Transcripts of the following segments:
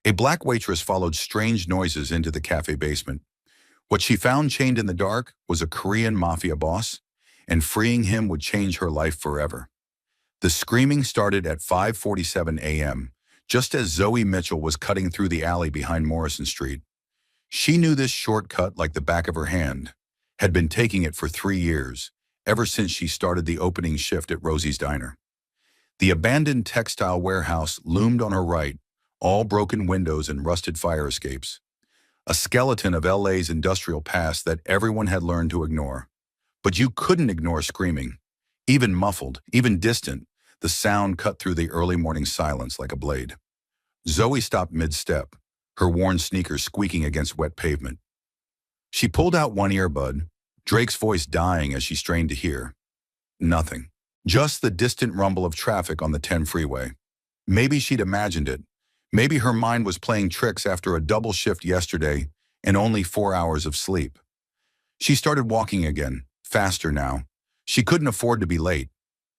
A black waitress followed strange noises into the cafe basement. What she found chained in the dark was a Korean mafia boss, and freeing him would change her life forever. The screaming started at 5:47 a.m., just as Zoe Mitchell was cutting through the alley behind Morrison Street. She knew this shortcut like the back of her hand, had been taking it for 3 years, ever since she started the opening shift at Rosie's Diner. The abandoned textile warehouse loomed on her right, all broken windows and rusted fire escapes. A skeleton of LA's industrial past that everyone had learned to ignore. But you couldn't ignore screaming. Even muffled, even distant, the sound cut through the early morning silence like a blade. Zoe stopped mid-step, her worn sneakers squeaking against wet pavement. She pulled out one earbud, Drake's voice dying as she strained to hear. Nothing. Just the distant rumble of traffic on the 10 freeway. Maybe she'd imagined it. Maybe her mind was playing tricks after a double shift yesterday and only 4 hours of sleep. She started walking again, faster now. She couldn't afford to be late.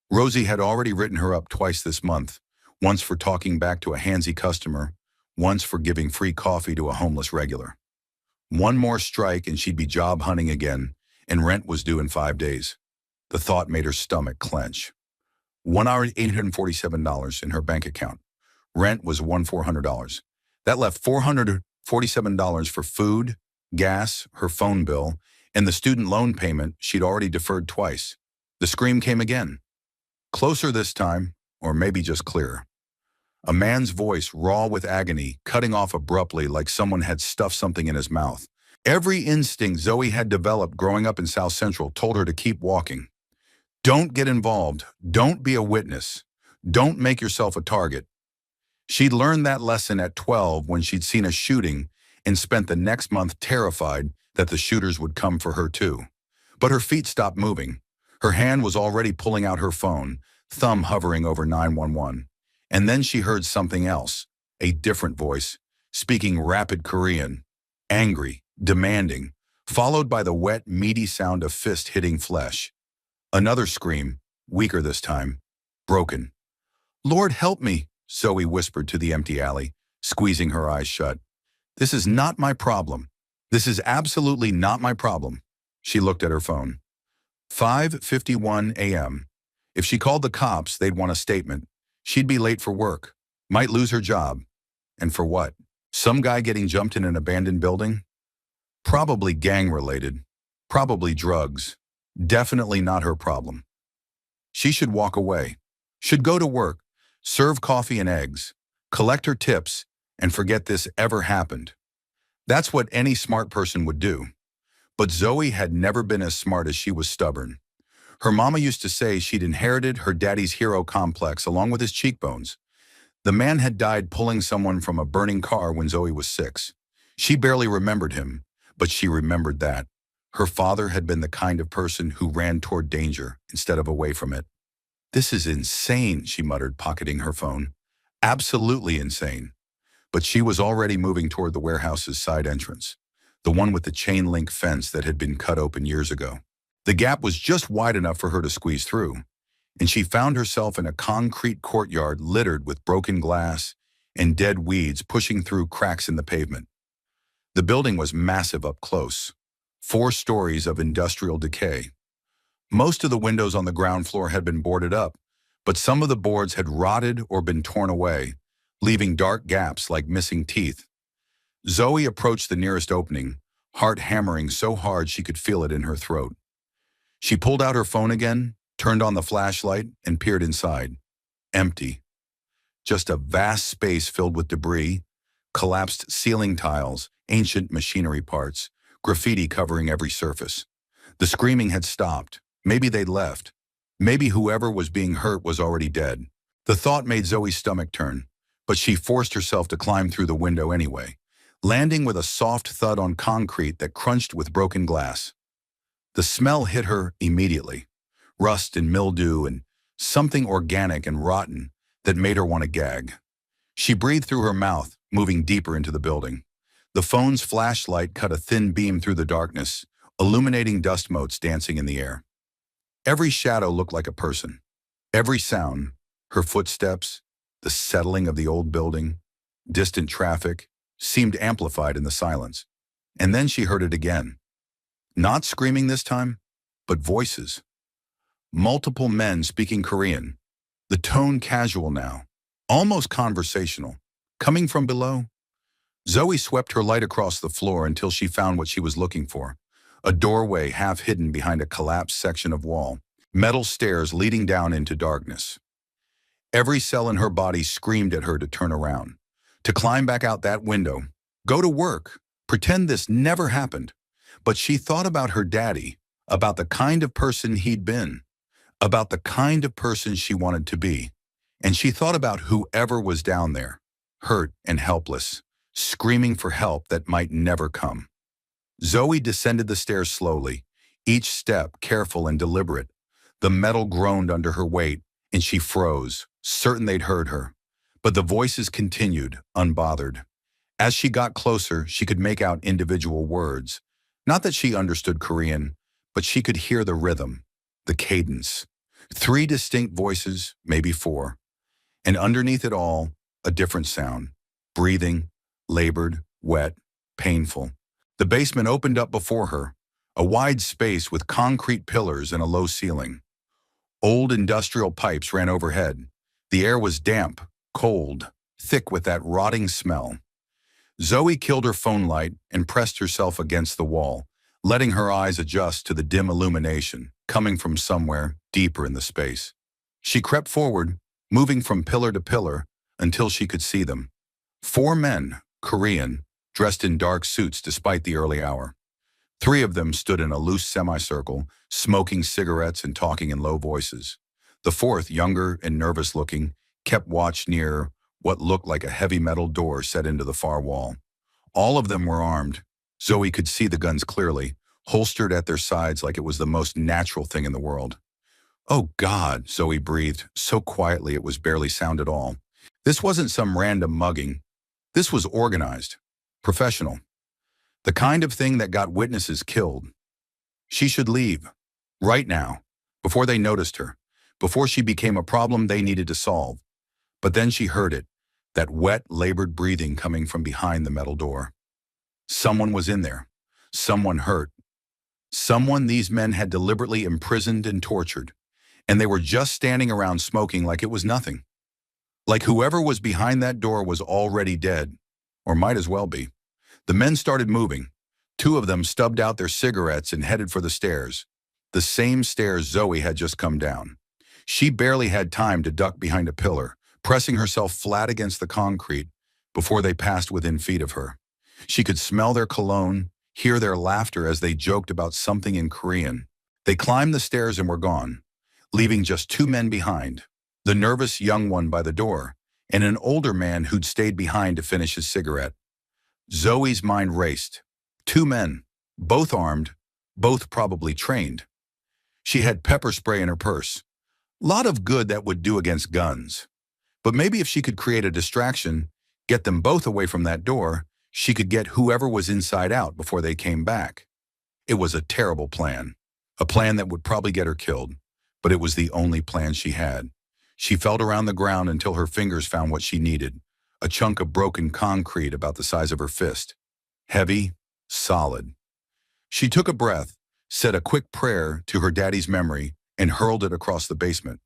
Rosie had already written her up twice this month, once for talking back to a handsy customer, once for giving free coffee to a homeless regular. One more strike and she'd be job hunting again, and rent was due in 5 days. The thought made her stomach clench. 1 hour, $847 in her bank account. Rent was $1,400. That left $447 for food, gas, her phone bill, and the student loan payment she'd already deferred twice. The scream came again. Closer this time, or maybe just clearer. A man's voice, raw with agony, cutting off abruptly like someone had stuffed something in his mouth. Every instinct Zoe had developed growing up in South Central told her to keep walking. Don't get involved. Don't be a witness. Don't make yourself a target. She'd learned that lesson at 12 when she'd seen a shooting and spent the next month terrified that the shooters would come for her too. But her feet stopped moving. Her hand was already pulling out her phone, thumb hovering over 911. And then she heard something else, a different voice, speaking rapid Korean, angry, demanding, followed by the wet, meaty sound of fist hitting flesh. Another scream, weaker this time, broken. "Lord help me," Zoe whispered to the empty alley, squeezing her eyes shut. "This is not my problem. This is absolutely not my problem." She looked at her phone. 5:51 a.m. If she called the cops, they'd want a statement. She'd be late for work, might lose her job. And for what? Some guy getting jumped in an abandoned building? Probably gang-related. Probably drugs. Definitely not her problem. She should walk away. Should go to work, serve coffee and eggs, collect her tips, and forget this ever happened. That's what any smart person would do. But Zoe had never been as smart as she was stubborn. Her mama used to say she'd inherited her daddy's hero complex along with his cheekbones. The man had died pulling someone from a burning car when Zoe was 6. She barely remembered him, but she remembered that. Her father had been the kind of person who ran toward danger instead of away from it. "This is insane," she muttered, pocketing her phone. Absolutely insane. But she was already moving toward the warehouse's side entrance, the one with the chain-link fence that had been cut open years ago. The gap was just wide enough for her to squeeze through, and she found herself in a concrete courtyard littered with broken glass and dead weeds pushing through cracks in the pavement. The building was massive up close, 4 stories of industrial decay. Most of the windows on the ground floor had been boarded up, but some of the boards had rotted or been torn away, leaving dark gaps like missing teeth. Zoe approached the nearest opening, heart hammering so hard she could feel it in her throat. She pulled out her phone again, turned on the flashlight, and peered inside. Empty. Just a vast space filled with debris, collapsed ceiling tiles, ancient machinery parts, graffiti covering every surface. The screaming had stopped. Maybe they'd left. Maybe whoever was being hurt was already dead. The thought made Zoe's stomach turn, but she forced herself to climb through the window anyway, landing with a soft thud on concrete that crunched with broken glass. The smell hit her immediately, rust and mildew and something organic and rotten that made her want to gag. She breathed through her mouth, moving deeper into the building. The phone's flashlight cut a thin beam through the darkness, illuminating dust motes dancing in the air. Every shadow looked like a person. Every sound, her footsteps, the settling of the old building, distant traffic, seemed amplified in the silence. And then she heard it again. Not screaming this time, but voices. Multiple men speaking Korean. The tone casual now, almost conversational. Coming from below? Zoe swept her light across the floor until she found what she was looking for. A doorway half hidden behind a collapsed section of wall. Metal stairs leading down into darkness. Every cell in her body screamed at her to turn around, to climb back out that window, go to work, pretend this never happened. But she thought about her daddy, about the kind of person he'd been, about the kind of person she wanted to be. And she thought about whoever was down there, hurt and helpless, screaming for help that might never come. Zoe descended the stairs slowly, each step careful and deliberate. The metal groaned under her weight, and she froze, certain they'd heard her. But the voices continued, unbothered. As she got closer, she could make out individual words. Not that she understood Korean, but she could hear the rhythm, the cadence. 3 distinct voices, maybe 4. And underneath it all, a different sound. Breathing, labored, wet, painful. The basement opened up before her, a wide space with concrete pillars and a low ceiling. Old industrial pipes ran overhead. The air was damp, cold, thick with that rotting smell. Zoe killed her phone light and pressed herself against the wall, letting her eyes adjust to the dim illumination coming from somewhere deeper in the space. She crept forward, moving from pillar to pillar until she could see them. 4 men, Korean, dressed in dark suits despite the early hour. 3 of them stood in a loose semicircle, smoking cigarettes and talking in low voices. The 4th, younger and nervous-looking, kept watch near what looked like a heavy metal door set into the far wall. All of them were armed. Zoe could see the guns clearly, holstered at their sides like it was the most natural thing in the world. "Oh God," Zoe breathed, so quietly it was barely sound at all. This wasn't some random mugging. This was organized, professional. The kind of thing that got witnesses killed. She should leave, right now, before they noticed her, before she became a problem they needed to solve. But then she heard it, that wet, labored breathing coming from behind the metal door. Someone was in there. Someone hurt. Someone these men had deliberately imprisoned and tortured. And they were just standing around smoking like it was nothing. Like whoever was behind that door was already dead, or might as well be. The men started moving. 2 of them stubbed out their cigarettes and headed for the stairs. The same stairs Zoe had just come down. She barely had time to duck behind a pillar, pressing herself flat against the concrete before they passed within feet of her. She could smell their cologne, hear their laughter as they joked about something in Korean. They climbed the stairs and were gone, leaving just 2 men behind, the nervous young one by the door, and an older man who'd stayed behind to finish his cigarette. Zoe's mind raced. 2 men, both armed, both probably trained. She had pepper spray in her purse. Lot of good that would do against guns. But maybe if she could create a distraction, get them both away from that door, she could get whoever was inside out before they came back. It was a terrible plan. A plan that would probably get her killed. But it was the only plan she had. She felt around the ground until her fingers found what she needed. A chunk of broken concrete about the size of her fist. Heavy, solid. She took a breath, said a quick prayer to her daddy's memory, and hurled it across the basement.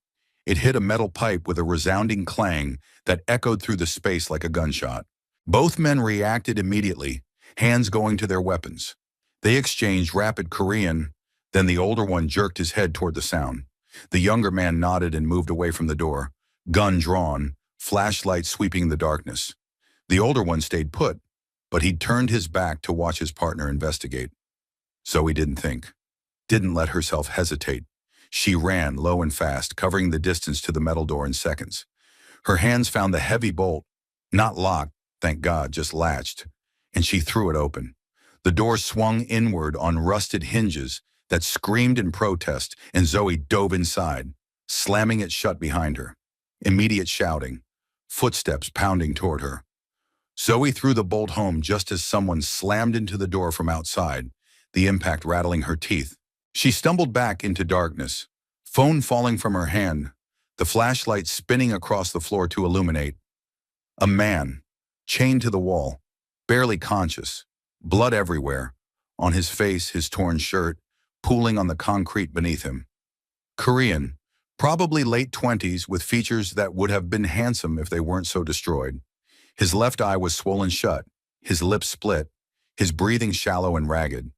It hit a metal pipe with a resounding clang that echoed through the space like a gunshot. Both men reacted immediately, hands going to their weapons. They exchanged rapid Korean, then the older one jerked his head toward the sound. The younger man nodded and moved away from the door, gun drawn, flashlight sweeping the darkness. The older one stayed put, but he'd turned his back to watch his partner investigate. Zoe didn't think, didn't let herself hesitate. She ran low and fast, covering the distance to the metal door in seconds. Her hands found the heavy bolt, not locked, thank God, just latched, and she threw it open. The door swung inward on rusted hinges that screamed in protest, and Zoe dove inside, slamming it shut behind her. Immediate shouting, footsteps pounding toward her. Zoe threw the bolt home just as someone slammed into the door from outside, the impact rattling her teeth. She stumbled back into darkness, phone falling from her hand, the flashlight spinning across the floor to illuminate. A man, chained to the wall, barely conscious, blood everywhere, on his face, his torn shirt, pooling on the concrete beneath him. Korean, probably late 20s with features that would have been handsome if they weren't so destroyed. His left eye was swollen shut, his lips split, his breathing shallow and ragged.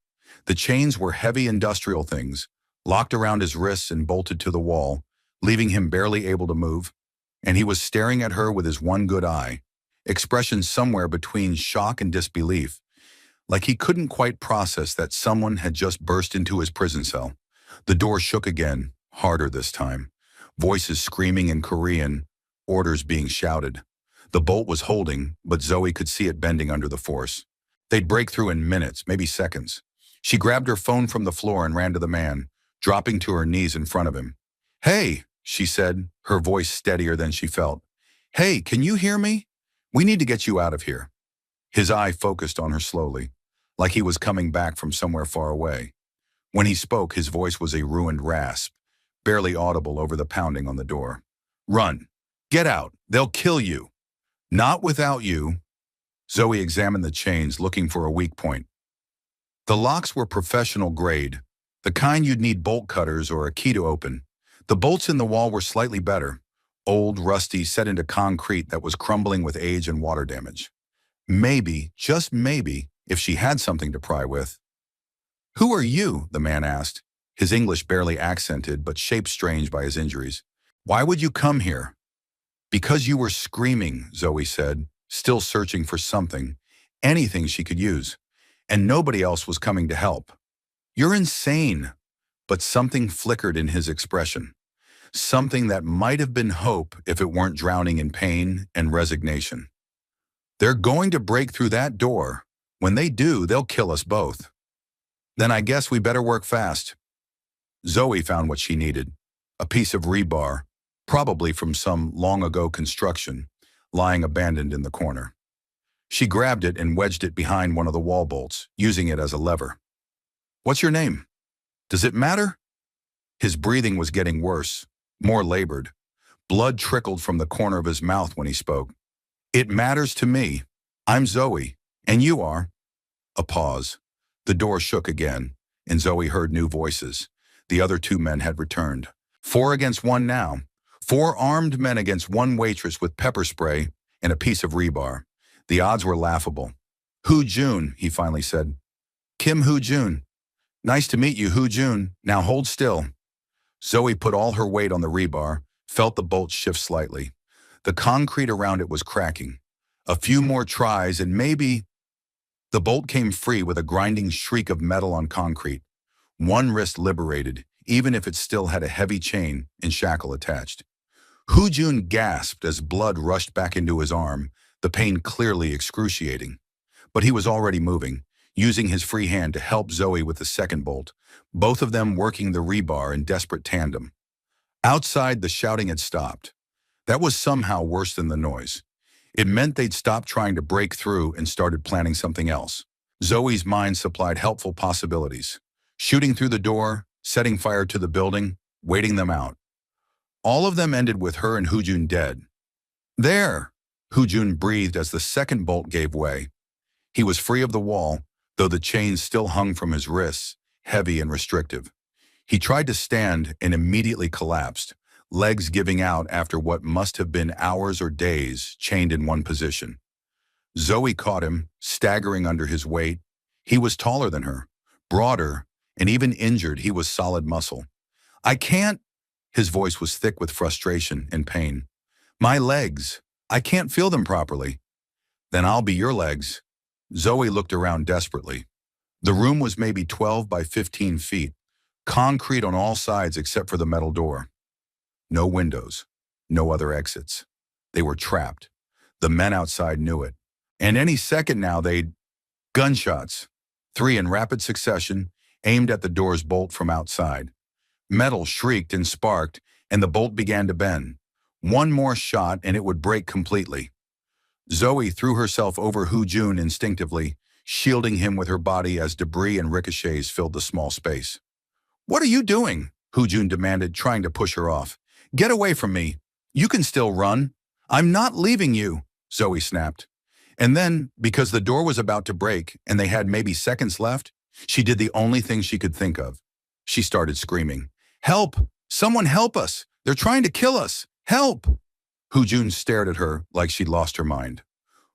The chains were heavy industrial things, locked around his wrists and bolted to the wall, leaving him barely able to move. And he was staring at her with his one good eye, expression somewhere between shock and disbelief, like he couldn't quite process that someone had just burst into his prison cell. The door shook again, harder this time. Voices screaming in Korean, orders being shouted. The bolt was holding, but Zoe could see it bending under the force. They'd break through in minutes, maybe seconds. She grabbed her phone from the floor and ran to the man, dropping to her knees in front of him. "Hey," she said, her voice steadier than she felt. "Hey, can you hear me? We need to get you out of here." His eye focused on her slowly, like he was coming back from somewhere far away. When he spoke, his voice was a ruined rasp, barely audible over the pounding on the door. "Run. Get out. They'll kill you." "Not without you." Zoe examined the chains, looking for a weak point. The locks were professional grade, the kind you'd need bolt cutters or a key to open. The bolts in the wall were slightly better, old, rusty, set into concrete that was crumbling with age and water damage. Maybe, just maybe, if she had something to pry with. "Who are you?" the man asked, his English barely accented but shaped strange by his injuries. "Why would you come here?" "Because you were screaming," Zoe said, still searching for something, anything she could use, and nobody else was coming to help. "You're insane." But something flickered in his expression, something that might have been hope if it weren't drowning in pain and resignation. "They're going to break through that door. When they do, they'll kill us both." "Then I guess we better work fast." Zoe found what she needed, a piece of rebar, probably from some long-ago construction, lying abandoned in the corner. She grabbed it and wedged it behind one of the wall bolts, using it as a lever. "What's your name?" "Does it matter?" His breathing was getting worse, more labored. Blood trickled from the corner of his mouth when he spoke. "It matters to me. I'm Zoe, and you are." A pause. The door shook again, and Zoe heard new voices. The other two men had returned. 4 against 1 now. 4 armed men against one waitress with pepper spray and a piece of rebar. The odds were laughable. "Hoo Jun," he finally said. "Kim Hoo Jun." "Nice to meet you, Hoo Jun. Now hold still." Zoe put all her weight on the rebar, felt the bolt shift slightly. The concrete around it was cracking. A few more tries and maybe... The bolt came free with a grinding shriek of metal on concrete. One wrist liberated, even if it still had a heavy chain and shackle attached. Hoo Jun gasped as blood rushed back into his arm, the pain clearly excruciating. But he was already moving, using his free hand to help Zoe with the second bolt, both of them working the rebar in desperate tandem. Outside, the shouting had stopped. That was somehow worse than the noise. It meant they'd stopped trying to break through and started planning something else. Zoe's mind supplied helpful possibilities. Shooting through the door, setting fire to the building, waiting them out. All of them ended with her and Hoo Jun dead. "There!" Hoo Jun breathed as the second bolt gave way. He was free of the wall, though the chains still hung from his wrists, heavy and restrictive. He tried to stand and immediately collapsed, legs giving out after what must have been hours or days chained in one position. Zoe caught him, staggering under his weight. He was taller than her, broader, and even injured he was solid muscle. "I can't..." His voice was thick with frustration and pain. "My legs. I can't feel them properly." "Then I'll be your legs." Zoe looked around desperately. The room was maybe 12 by 15 feet, concrete on all sides except for the metal door. No windows, no other exits. They were trapped. The men outside knew it. And any second now they'd... Gunshots. 3 in rapid succession, aimed at the door's bolt from outside. Metal shrieked and sparked, and the bolt began to bend. One more shot and it would break completely. Zoe threw herself over Hoo Jun instinctively, shielding him with her body as debris and ricochets filled the small space. "What are you doing?" Hoo Jun demanded, trying to push her off. "Get away from me. You can still run." "I'm not leaving you," Zoe snapped. And then, because the door was about to break and they had maybe seconds left, she did the only thing she could think of. She started screaming, "Help! Someone help us! They're trying to kill us! Help!" Jun stared at her like she'd lost her mind.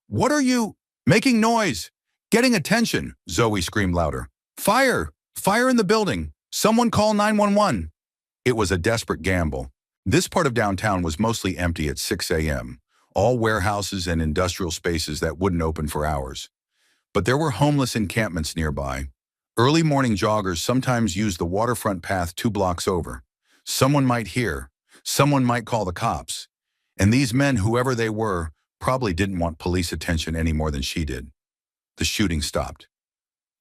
"What are you? Making noise! Getting attention!" Zoe screamed louder. "Fire! Fire in the building! Someone call 911!" It was a desperate gamble. This part of downtown was mostly empty at 6 a.m., all warehouses and industrial spaces that wouldn't open for hours. But there were homeless encampments nearby. Early morning joggers sometimes used the waterfront path 2 blocks over. Someone might hear. Someone might call the cops. And these men, whoever they were, probably didn't want police attention any more than she did. The shooting stopped.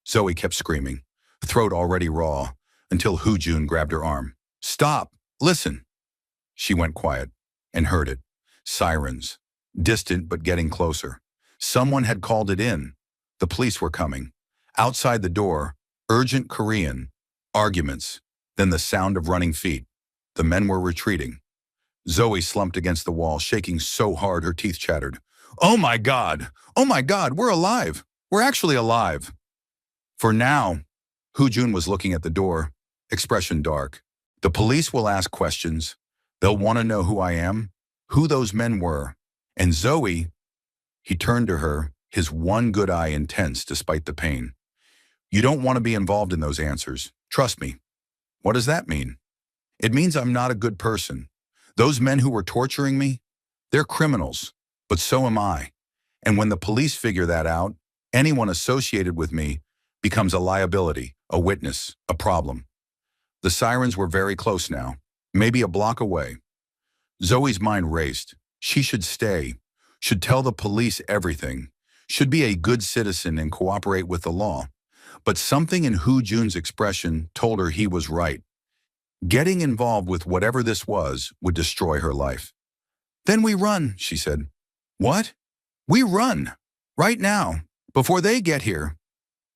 Zoe kept screaming, throat already raw, until Jun grabbed her arm. "Stop! Listen!" She went quiet and heard it. Sirens. Distant but getting closer. Someone had called it in. The police were coming. Outside the door, urgent Korean. Arguments. Then the sound of running feet. The men were retreating. Zoe slumped against the wall, shaking so hard her teeth chattered. "Oh my God! Oh my God, we're alive! We're actually alive!" For now, Jun was looking at the door, expression dark. "The police will ask questions. They'll want to know who I am, who those men were. And Zoe," he turned to her, his one good eye intense despite the pain. "You don't want to be involved in those answers. Trust me." "What does that mean?" "It means I'm not a good person. Those men who were torturing me, they're criminals, but so am I. And when the police figure that out, anyone associated with me becomes a liability, a witness, a problem." The sirens were very close now, maybe a block away. Zoe's mind raced. She should stay, should tell the police everything, should be a good citizen and cooperate with the law. But something in Jun's expression told her he was right. Getting involved with whatever this was would destroy her life. "Then we run," she said. "What?" "We run. Right now. Before they get here."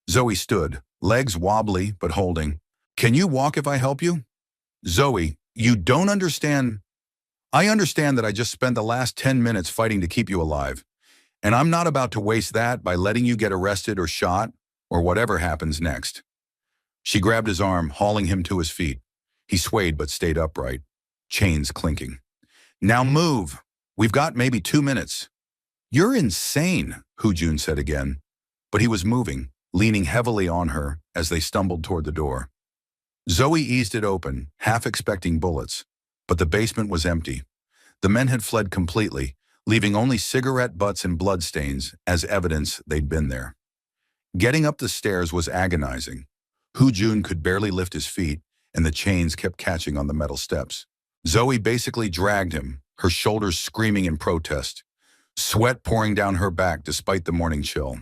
Zoe stood, legs wobbly but holding. "Can you walk if I help you?" "Zoe, you don't understand." "I understand that I just spent the last 10 minutes fighting to keep you alive. And I'm not about to waste that by letting you get arrested or shot or whatever happens next." She grabbed his arm, hauling him to his feet. He swayed but stayed upright, chains clinking. "Now move. We've got maybe 2 minutes." "You're insane," Jun said again. But he was moving, leaning heavily on her as they stumbled toward the door. Zoe eased it open, half expecting bullets. But the basement was empty. The men had fled completely, leaving only cigarette butts and bloodstains as evidence they'd been there. Getting up the stairs was agonizing. Jun could barely lift his feet, and the chains kept catching on the metal steps. Zoe basically dragged him, her shoulders screaming in protest, sweat pouring down her back despite the morning chill.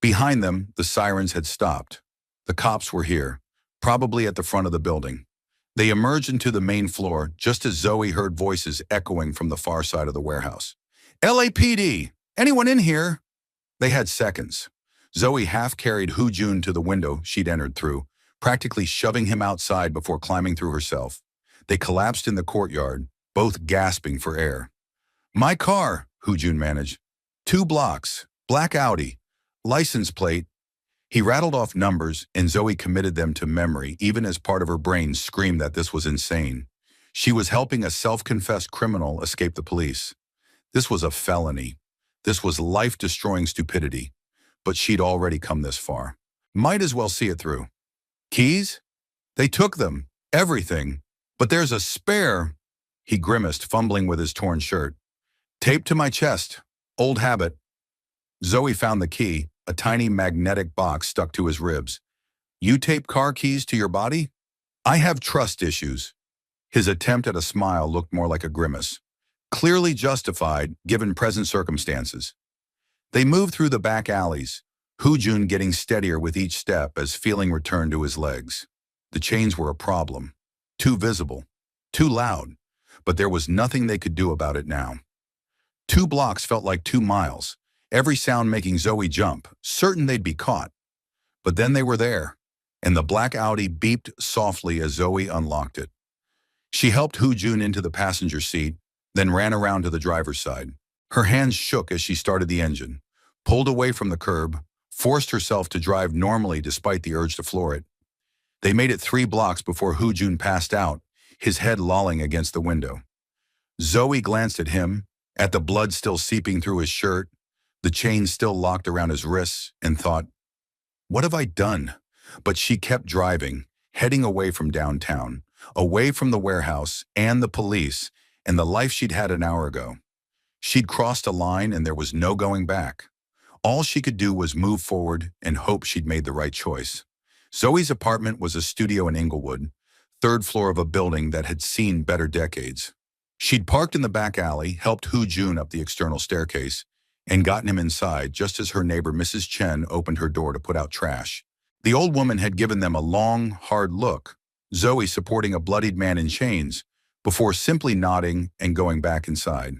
Behind them, the sirens had stopped. The cops were here, probably at the front of the building. They emerged into the main floor just as Zoe heard voices echoing from the far side of the warehouse. "LAPD! Anyone in here?" They had seconds. Zoe half-carried Jun to the window she'd entered through, practically shoving him outside before climbing through herself. They collapsed in the courtyard, both gasping for air. "My car," Jun managed. 2 blocks, black Audi, license plate." He rattled off numbers, and Zoe committed them to memory, even as part of her brain screamed that this was insane. She was helping a self-confessed criminal escape the police. This was a felony. This was life-destroying stupidity. But she'd already come this far. Might as well see it through. "Keys? They took them. Everything. But there's a spare." He grimaced, fumbling with his torn shirt. "Taped to my chest. Old habit." Zoe found the key, a tiny magnetic box stuck to his ribs. "You tape car keys to your body?" "I have trust issues." His attempt at a smile looked more like a grimace. Clearly justified, given present circumstances. They moved through the back alleys, Jun getting steadier with each step as feeling returned to his legs. The chains were a problem. Too visible. Too loud. But there was nothing they could do about it now. 2 blocks felt like 2 miles. Every sound making Zoe jump, certain they'd be caught. But then they were there, and the black Audi beeped softly as Zoe unlocked it. She helped Jun into the passenger seat, then ran around to the driver's side. Her hands shook as she started the engine, pulled away from the curb, forced herself to drive normally despite the urge to floor it. They made it 3 blocks before Jun passed out, his head lolling against the window. Zoe glanced at him, at the blood still seeping through his shirt, the chain still locked around his wrists, and thought, "What have I done?" But she kept driving, heading away from downtown, away from the warehouse and the police and the life she'd had an hour ago. She'd crossed a line and there was no going back. All she could do was move forward and hope she'd made the right choice. Zoe's apartment was a studio in Inglewood, third floor of a building that had seen better decades. She'd parked in the back alley, helped Jun up the external staircase, and gotten him inside just as her neighbor Mrs. Chen opened her door to put out trash. The old woman had given them a long, hard look, Zoe supporting a bloodied man in chains, before simply nodding and going back inside.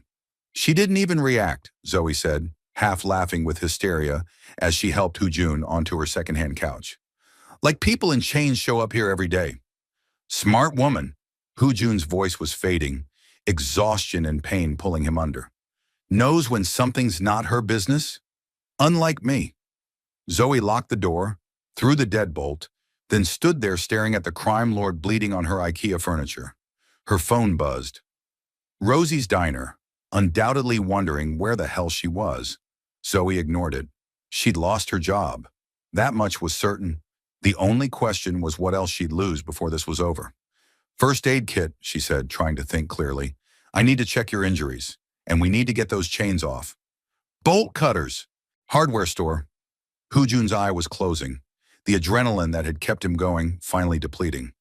"She didn't even react," Zoe said, half laughing with hysteria as she helped Jun onto her secondhand couch. "Like people in chains show up here every day." "Smart woman." Jun's voice was fading, exhaustion and pain pulling him under. "Knows when something's not her business? Unlike me." Zoe locked the door, threw the deadbolt, then stood there staring at the crime lord bleeding on her IKEA furniture. Her phone buzzed. Rosie's diner, undoubtedly wondering where the hell she was. Zoe ignored it. She'd lost her job. That much was certain. The only question was what else she'd lose before this was over. "First aid kit," she said, trying to think clearly. "I need to check your injuries, and we need to get those chains off." "Bolt cutters." "Hardware store." Jun's eye was closing, the adrenaline that had kept him going finally depleting.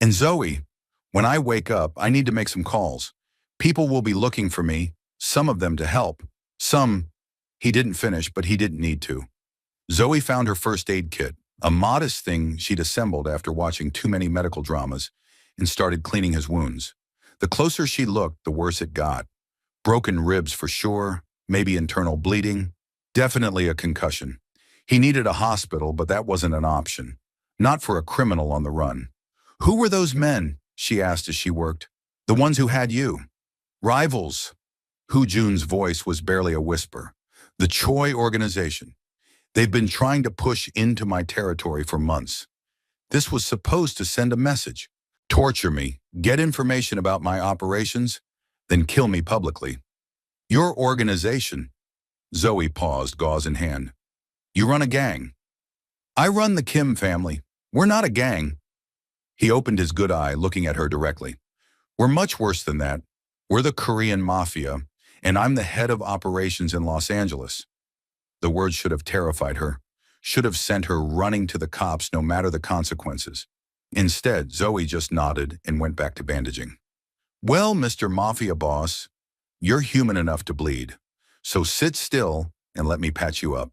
"And Zoe, when I wake up, I need to make some calls. People will be looking for me, some of them to help. Some—" He didn't finish, but he didn't need to. Zoe found her first aid kit, a modest thing she'd assembled after watching too many medical dramas, and started cleaning his wounds. The closer she looked, the worse it got. Broken ribs for sure, maybe internal bleeding, definitely a concussion. He needed a hospital, but that wasn't an option. Not for a criminal on the run. "Who were those men?" she asked as she worked. "The ones who had you." "Rivals." Jun's voice was barely a whisper. "The Choi organization. They've been trying to push into my territory for months. This was supposed to send a message. Torture me, get information about my operations, then kill me publicly." "Your organization?" Zoe paused, gauze in hand. "You run a gang." "I run the Kim family. We're not a gang." He opened his good eye, looking at her directly. "We're much worse than that. We're the Korean Mafia, and I'm the head of operations in Los Angeles." The words should have terrified her, should have sent her running to the cops no matter the consequences. Instead, Zoe just nodded and went back to bandaging. "Well, Mr. Mafia boss, you're human enough to bleed, so sit still and let me patch you up."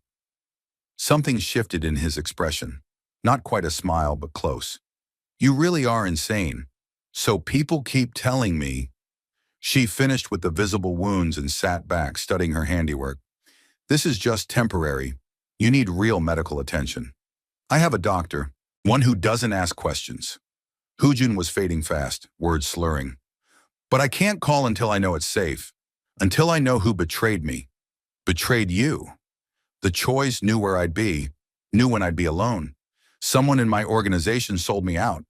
Something shifted in his expression, not quite a smile, but close. "You really are insane. So people keep telling me." She finished with the visible wounds and sat back, studying her handiwork. "This is just temporary. You need real medical attention. I have a doctor, one who doesn't ask questions." Jun was fading fast, words slurring. "But I can't call until I know it's safe. Until I know who betrayed me." "Betrayed you?" "The Choi's knew where I'd be, knew when I'd be alone. Someone in my organization sold me out."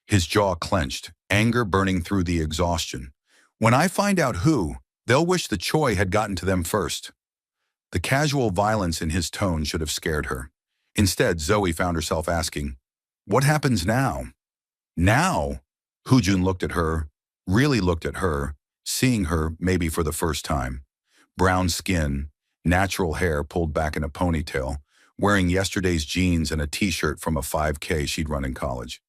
His jaw clenched, anger burning through the exhaustion. "When I find out who, they'll wish the Choi had gotten to them first." The casual violence in his tone should have scared her. Instead, Zoe found herself asking, "What happens now?" "Now?" Jun looked at her, really looked at her, seeing her maybe for the first time. Brown skin, natural hair pulled back in a ponytail, wearing yesterday's jeans and a t-shirt from a 5K she'd run in college.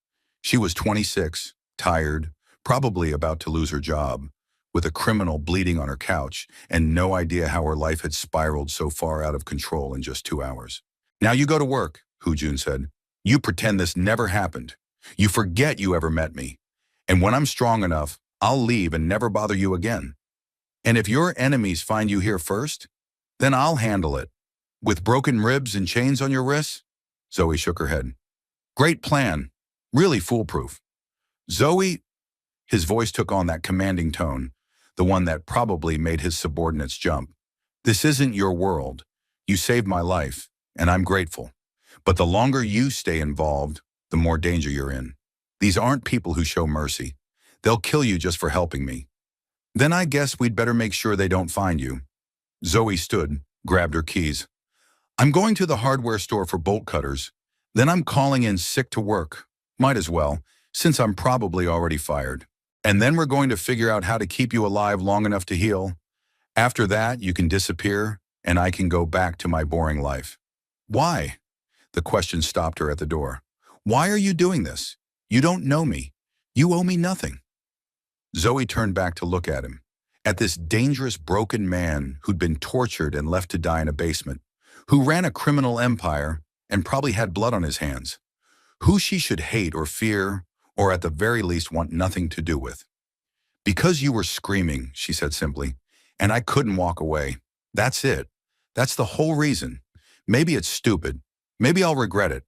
She was 26, tired, probably about to lose her job, with a criminal bleeding on her couch, and no idea how her life had spiraled so far out of control in just 2 hours. "Now you go to work," Jun said. "You pretend this never happened. You forget you ever met me. And when I'm strong enough, I'll leave and never bother you again. And if your enemies find you here first, then I'll handle it. With broken ribs and chains on your wrists?" Zoe shook her head. "Great plan. Really foolproof." "Zoe," his voice took on that commanding tone, the one that probably made his subordinates jump. "This isn't your world. You saved my life, and I'm grateful. But the longer you stay involved, the more danger you're in. These aren't people who show mercy. They'll kill you just for helping me. Then I guess we'd better make sure they don't find you. Zoe stood, grabbed her keys. I'm going to the hardware store for bolt cutters. Then I'm calling in sick to work. Might as well, since I'm probably already fired. And then we're going to figure out how to keep you alive long enough to heal. After that, you can disappear, and I can go back to my boring life. Why? The question stopped her at the door. Why are you doing this? You don't know me. You owe me nothing. Zoe turned back to look at him, at this dangerous, broken man who'd been tortured and left to die in a basement, who ran a criminal empire and probably had blood on his hands, who she should hate or fear, or at the very least want nothing to do with. Because you were screaming, she said simply, and I couldn't walk away. That's it. That's the whole reason. Maybe it's stupid. Maybe I'll regret it.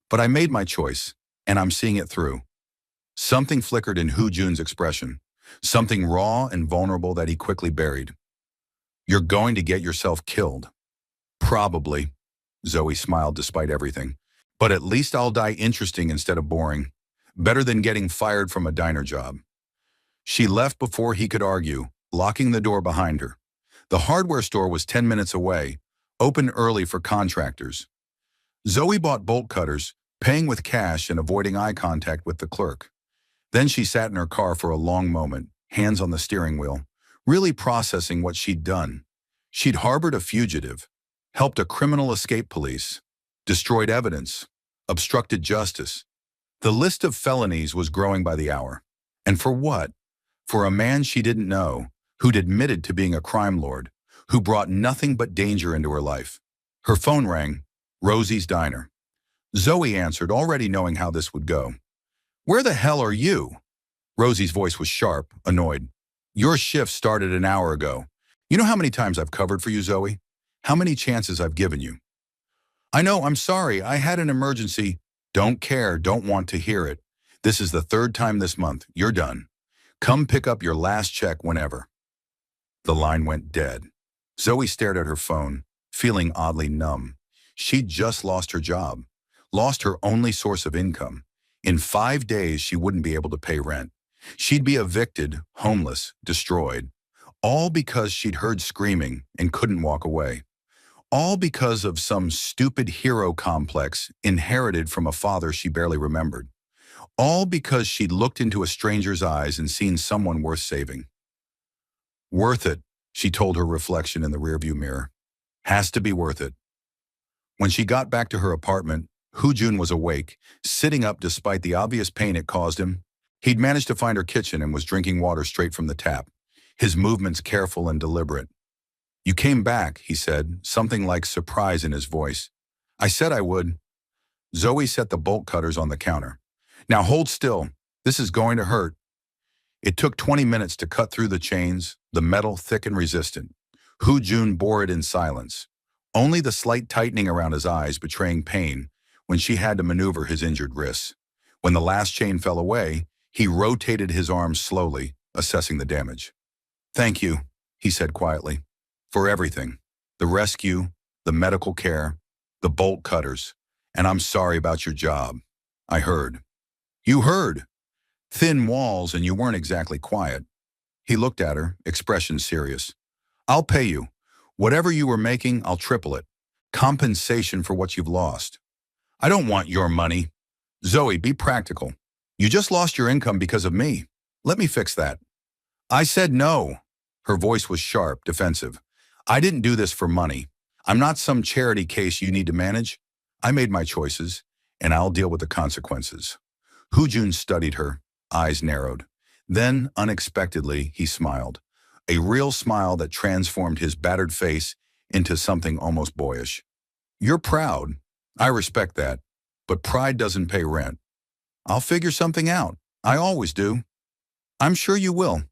But I made my choice, and I'm seeing it through. Something flickered in Hu Jun's expression, something raw and vulnerable that he quickly buried. You're going to get yourself killed. Probably. Zoe smiled despite everything. But at least I'll die interesting instead of boring. Better than getting fired from a diner job. She left before he could argue, locking the door behind her. The hardware store was 10 minutes away, open early for contractors. Zoe bought bolt cutters, paying with cash and avoiding eye contact with the clerk. Then she sat in her car for a long moment, hands on the steering wheel, really processing what she'd done. She'd harbored a fugitive, helped a criminal escape police, destroyed evidence, obstructed justice. The list of felonies was growing by the hour. And for what? For a man she didn't know, who'd admitted to being a crime lord, who brought nothing but danger into her life. Her phone rang, Rosie's Diner. Zoe answered, already knowing how this would go. Where the hell are you? Rosie's voice was sharp, annoyed. Your shift started an hour ago. You know how many times I've covered for you, Zoe? How many chances I've given you? I know, I'm sorry, I had an emergency. Don't care, don't want to hear it. This is the third time this month. You're done. Come pick up your last check whenever. The line went dead. Zoe stared at her phone, feeling oddly numb. She'd just lost her job, lost her only source of income. In 5 days, she wouldn't be able to pay rent. She'd be evicted, homeless, destroyed. All because she'd heard screaming and couldn't walk away. All because of some stupid hero complex inherited from a father she barely remembered. All because she'd looked into a stranger's eyes and seen someone worth saving. Worth it, she told her reflection in the rearview mirror. Has to be worth it. When she got back to her apartment, Hu Jun was awake, sitting up despite the obvious pain it caused him. He'd managed to find her kitchen and was drinking water straight from the tap, his movements careful and deliberate. You came back, he said, something like surprise in his voice. I said I would. Zoe set the bolt cutters on the counter. Now hold still. This is going to hurt. It took 20 minutes to cut through the chains, the metal thick and resistant. Hu Jun bore it in silence, only the slight tightening around his eyes betraying pain when she had to maneuver his injured wrists. When the last chain fell away, he rotated his arms slowly, assessing the damage. Thank you, he said quietly, for everything. The rescue, the medical care, the bolt cutters, and I'm sorry about your job. I heard. You heard. Thin walls and you weren't exactly quiet. He looked at her, expression serious. I'll pay you. Whatever you were making, I'll triple it. Compensation for what you've lost. I don't want your money. Zoe, be practical. You just lost your income because of me. Let me fix that. I said no. Her voice was sharp, defensive. I didn't do this for money. I'm not some charity case you need to manage. I made my choices, and I'll deal with the consequences. Hu Jun studied her, eyes narrowed. Then, unexpectedly, he smiled. A real smile that transformed his battered face into something almost boyish. You're proud. I respect that. But pride doesn't pay rent. I'll figure something out. I always do. I'm sure you will.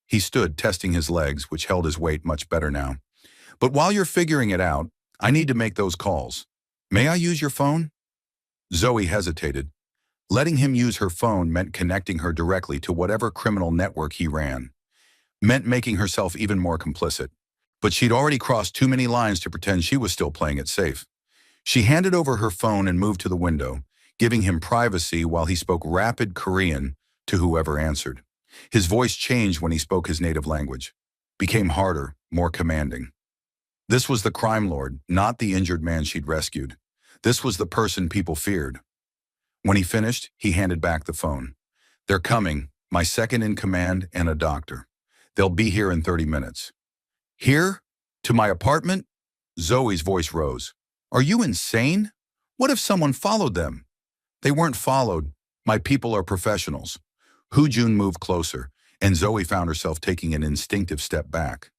He stood, testing his legs, which held his weight much better now. But while you're figuring it out, I need to make those calls. May I use your phone? Zoe hesitated. Letting him use her phone meant connecting her directly to whatever criminal network he ran. Meant making herself even more complicit. But she'd already crossed too many lines to pretend she was still playing it safe. She handed over her phone and moved to the window, giving him privacy while he spoke rapid Korean to whoever answered. His voice changed when he spoke his native language, became harder, more commanding. This was the crime lord, not the injured man she'd rescued. This was the person people feared. When he finished, he handed back the phone. "They're coming, my second in command and a doctor. They'll be here in 30 minutes. Here? To my apartment?" Zoe's voice rose. "Are you insane? What if someone followed them?" "They weren't followed. My people are professionals." Jun moved closer, and Zoe found herself taking an instinctive step back.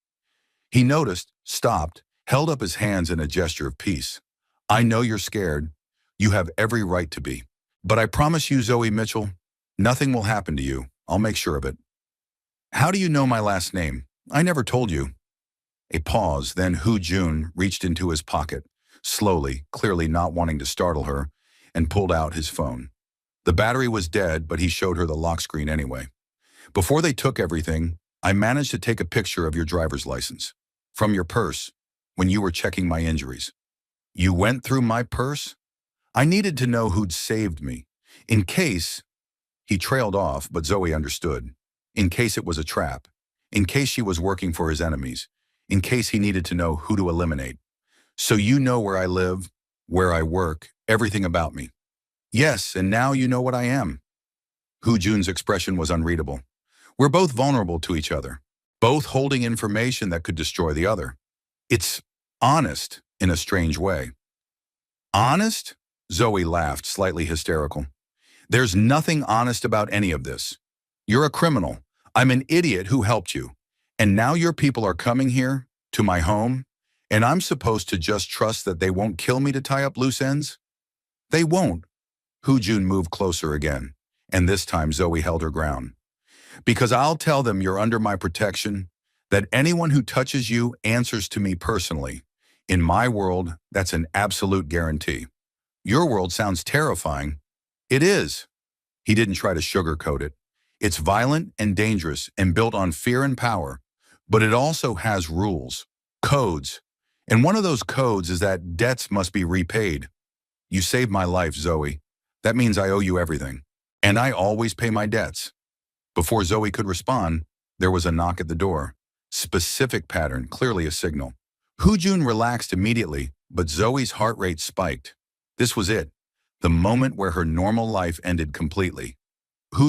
He noticed, stopped, held up his hands in a gesture of peace. "I know you're scared. You have every right to be. But I promise you, Zoe Mitchell, nothing will happen to you. I'll make sure of it." "How do you know my last name? I never told you." A pause, then Jun reached into his pocket, slowly, clearly not wanting to startle her, and pulled out his phone. The battery was dead, but he showed her the lock screen anyway. "Before they took everything, I managed to take a picture of your driver's license. From your purse, when you were checking my injuries." "You went through my purse?" "I needed to know who'd saved me. In case..." He trailed off, but Zoe understood. In case it was a trap. In case she was working for his enemies. In case he needed to know who to eliminate. "So you know where I live, where I work, everything about me." "Yes, and now you know what I am." Jun's expression was unreadable. "We're both vulnerable to each other. Both holding information that could destroy the other. It's honest in a strange way." "Honest?" Zoe laughed, slightly hysterical. "There's nothing honest about any of this. You're a criminal. I'm an idiot who helped you. And now your people are coming here, to my home, and I'm supposed to just trust that they won't kill me to tie up loose ends?" "They won't." Jun moved closer again, and this time Zoe held her ground. "Because I'll tell them you're under my protection, that anyone who touches you answers to me personally. In my world, that's an absolute guarantee. Your world sounds terrifying." "It is." He didn't try to sugarcoat it. "It's violent and dangerous and built on fear and power, but it also has rules, codes. And one of those codes is that debts must be repaid. You saved my life, Zoe. That means I owe you everything. And I always pay my debts." Before Zoe could respond, there was a knock at the door. Specific pattern, clearly a signal. Jun relaxed immediately, but Zoe's heart rate spiked. This was it, the moment where her normal life ended completely.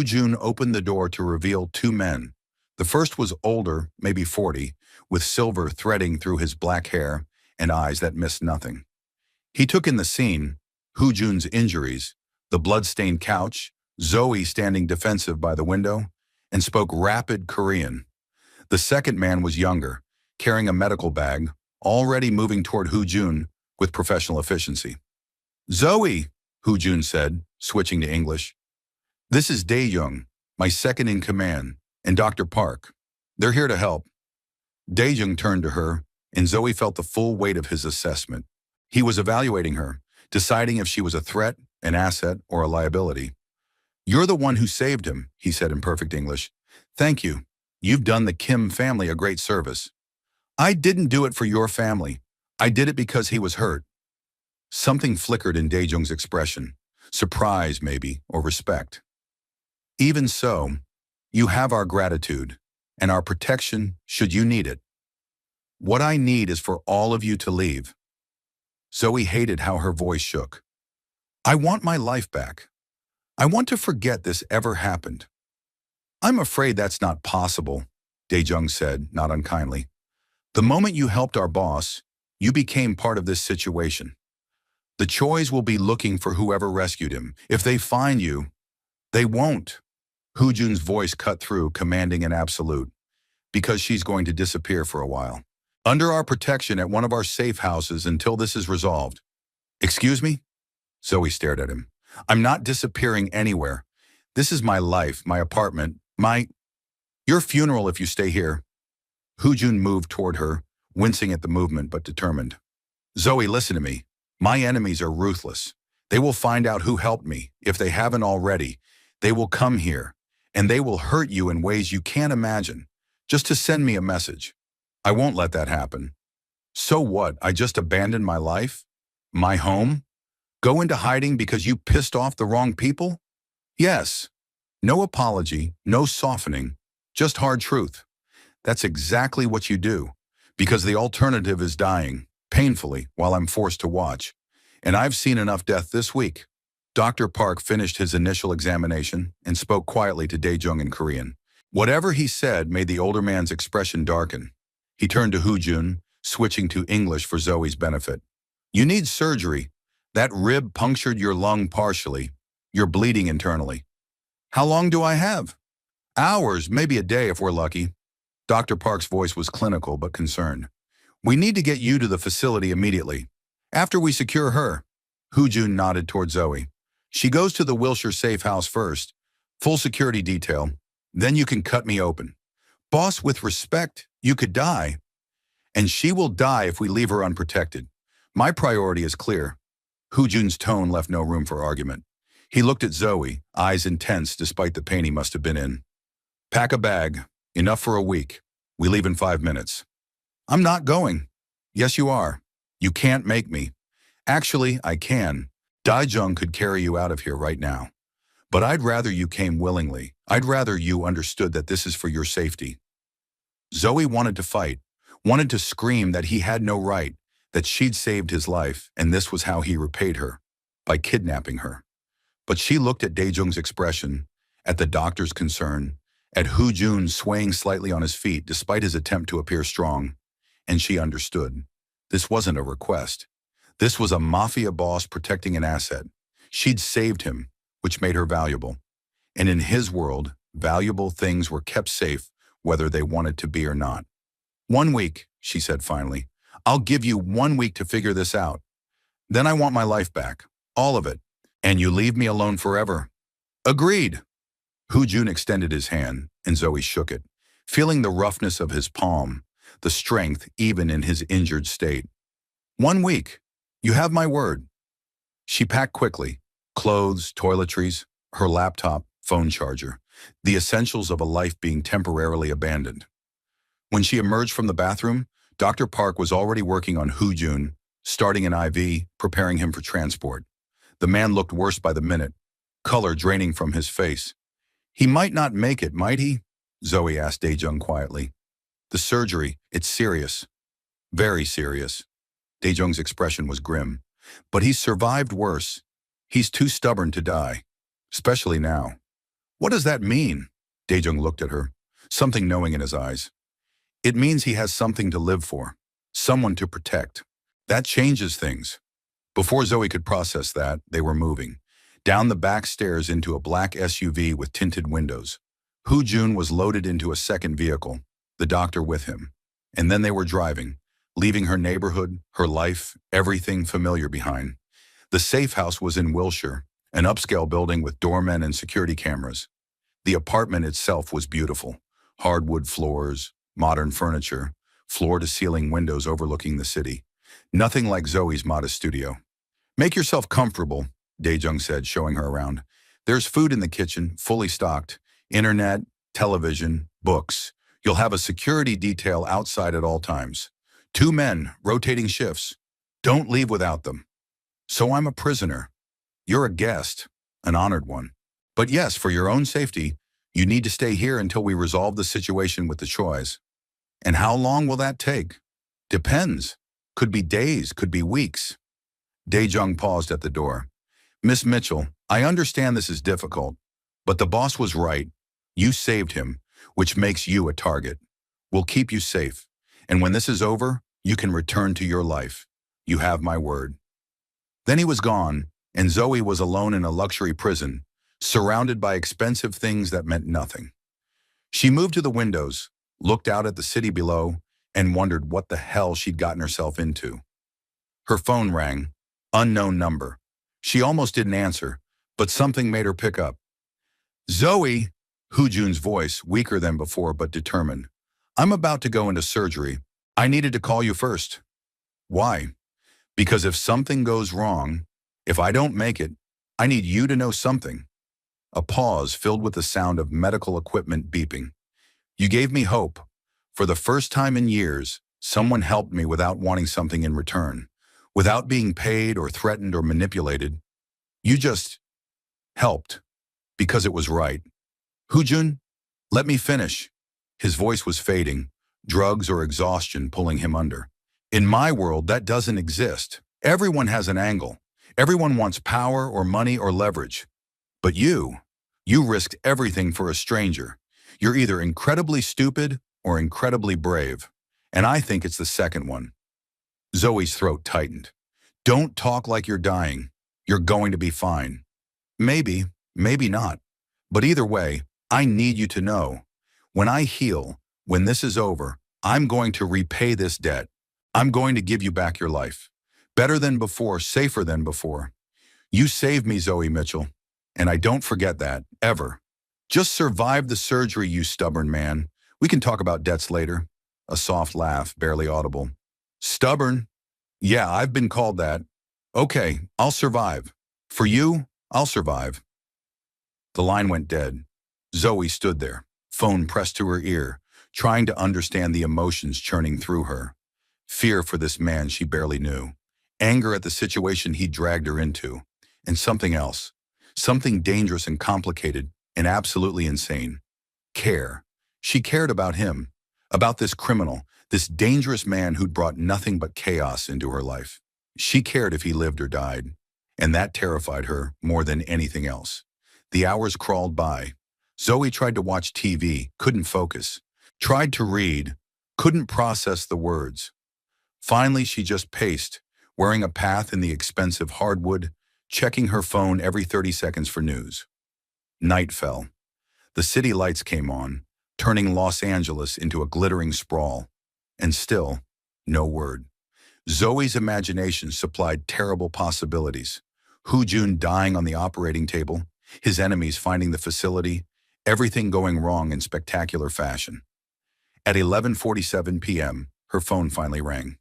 Jun opened the door to reveal two men. The first was older, maybe 40, with silver threading through his black hair and eyes that missed nothing. He took in the scene, Jun's injuries, the blood-stained couch, Zoe standing defensive by the window, and spoke rapid Korean. The second man was younger, carrying a medical bag, already moving toward Jun with professional efficiency. "Zoe," Jun said, switching to English. "This is Dae-jung, my second in command, and Dr. Park. They're here to help." Dae-jung turned to her, and Zoe felt the full weight of his assessment. He was evaluating her, deciding if she was a threat, an asset, or a liability. "You're the one who saved him," he said in perfect English. "Thank you. You've done the Kim family a great service." "I didn't do it for your family. I did it because he was hurt." Something flickered in Dae-jung's expression. Surprise, maybe, or respect. "Even so, you have our gratitude, and our protection should you need it. What I need is for all of you to leave." Zoe hated how her voice shook. "I want my life back. I want to forget this ever happened." "I'm afraid that's not possible," Dae-jung said, not unkindly. "The moment you helped our boss, you became part of this situation. The Choys will be looking for whoever rescued him. If they find you, they won't." Jun's voice cut through, commanding and absolute. "Because she's going to disappear for a while. Under our protection at one of our safe houses until this is resolved." "Excuse me?" Zoe stared at him. "I'm not disappearing anywhere. This is my life, my apartment, your funeral if you stay here." Jun moved toward her, wincing at the movement but determined. "Zoe, listen to me. My enemies are ruthless. They will find out who helped me, if they haven't already. They will come here, and they will hurt you in ways you can't imagine, just to send me a message." I won't let that happen. So what? I just abandoned my life? My home? Go into hiding because you pissed off the wrong people? Yes. No apology, no softening, just hard truth. That's exactly what you do. Because the alternative is dying, painfully, while I'm forced to watch. And I've seen enough death this week. Dr. Park finished his initial examination and spoke quietly to Dae-jung in Korean. Whatever he said made the older man's expression darken. He turned to Hoo-jun, switching to English for Zoe's benefit. You need surgery. That rib punctured your lung partially. You're bleeding internally. How long do I have? Hours, maybe a day if we're lucky. Dr. Park's voice was clinical but concerned. We need to get you to the facility immediately. After we secure her. Hoo-jun nodded toward Zoe. She goes to the Wilshire safe house first. Full security detail. Then you can cut me open. Boss, with respect, you could die. And she will die if we leave her unprotected. My priority is clear. Hoo-jun's tone left no room for argument. He looked at Zoe, eyes intense despite the pain he must have been in. Pack a bag. Enough for a week. We leave in 5 minutes. I'm not going. Yes, you are. You can't make me. Actually, I can. Dae-jung could carry you out of here right now. But I'd rather you came willingly. I'd rather you understood that this is for your safety. Zoe wanted to fight, wanted to scream that he had no right, that she'd saved his life, and this was how he repaid her, by kidnapping her. But she looked at Dae-jung's expression, at the doctor's concern, at Hoo-jun swaying slightly on his feet despite his attempt to appear strong, and she understood. This wasn't a request. This was a mafia boss protecting an asset. She'd saved him, which made her valuable. And in his world, valuable things were kept safe, whether they wanted to be or not. 1 week, she said finally. I'll give you 1 week to figure this out. Then I want my life back, all of it, and you leave me alone forever. Agreed. Hoo-jun extended his hand, and Zoe shook it, feeling the roughness of his palm, the strength even in his injured state. 1 week. You have my word. She packed quickly, clothes, toiletries, her laptop, phone charger, the essentials of a life being temporarily abandoned. When she emerged from the bathroom, Dr. Park was already working on Hoo-jun, starting an IV, preparing him for transport. The man looked worse by the minute, color draining from his face. He might not make it, might he? Zoe asked Dae-jung quietly. The surgery, it's serious. Very serious. Dae-jung's expression was grim. But he's survived worse. He's too stubborn to die. Especially now. What does that mean? Dae-jung looked at her, something knowing in his eyes. It means he has something to live for. Someone to protect. That changes things. Before Zoe could process that, they were moving. Down the back stairs into a black SUV with tinted windows. Hoo-jun was loaded into a second vehicle, the doctor with him. And then they were driving, leaving her neighborhood, her life, everything familiar behind. The safe house was in Wilshire, an upscale building with doormen and security cameras. The apartment itself was beautiful. Hardwood floors, modern furniture, floor-to-ceiling windows overlooking the city. Nothing like Zoe's modest studio. Make yourself comfortable, Dae-jung said, showing her around. There's food in the kitchen, fully stocked. Internet, television, books. You'll have a security detail outside at all times. 2 men, rotating shifts. Don't leave without them. So I'm a prisoner. You're a guest, an honored one. But yes, for your own safety, you need to stay here until we resolve the situation with the Chois. And how long will that take? Depends. Could be days, could be weeks. Dae-jung paused at the door. Miss Mitchell, I understand this is difficult, but the boss was right. You saved him, which makes you a target. We'll keep you safe. And when this is over, you can return to your life. You have my word. Then he was gone, and Zoe was alone in a luxury prison, surrounded by expensive things that meant nothing. She moved to the windows, looked out at the city below, and wondered what the hell she'd gotten herself into. Her phone rang. Unknown number. She almost didn't answer, but something made her pick up. Zoe, Hoo-jun's voice, weaker than before but determined. I'm about to go into surgery. I needed to call you first. Why? Because if something goes wrong, if I don't make it, I need you to know something. A pause filled with the sound of medical equipment beeping. You gave me hope. For the first time in years, someone helped me without wanting something in return, without being paid or threatened or manipulated. You just helped because it was right. Hoojun, let me finish. His voice was fading, drugs or exhaustion pulling him under. In my world, that doesn't exist. Everyone has an angle. Everyone wants power or money or leverage. But you risked everything for a stranger. You're either incredibly stupid or incredibly brave. And I think it's the second one. Zoe's throat tightened. Don't talk like you're dying. You're going to be fine. Maybe, maybe not. But either way, I need you to know. When I heal, when this is over, I'm going to repay this debt. I'm going to give you back your life. Better than before, safer than before. You saved me, Zoe Mitchell. And I don't forget that, ever. Just survive the surgery, you stubborn man. We can talk about debts later. A soft laugh, barely audible. Stubborn? Yeah, I've been called that. Okay, I'll survive. For you, I'll survive. The line went dead. Zoe stood there, phone pressed to her ear, trying to understand the emotions churning through her. Fear for this man she barely knew. Anger at the situation he dragged her into. And something else. Something dangerous and complicated and absolutely insane. Care. She cared about him. About this criminal, this dangerous man who'd brought nothing but chaos into her life. She cared if he lived or died. And that terrified her more than anything else. The hours crawled by. Zoe tried to watch TV, couldn't focus. Tried to read, couldn't process the words. Finally, she just paced, wearing a path in the expensive hardwood, checking her phone every 30 seconds for news. Night fell. The city lights came on, turning Los Angeles into a glittering sprawl. And still, no word. Zoe's imagination supplied terrible possibilities. Hoojun dying on the operating table, his enemies finding the facility, everything going wrong in spectacular fashion. At 11:47 p.m., her phone finally rang.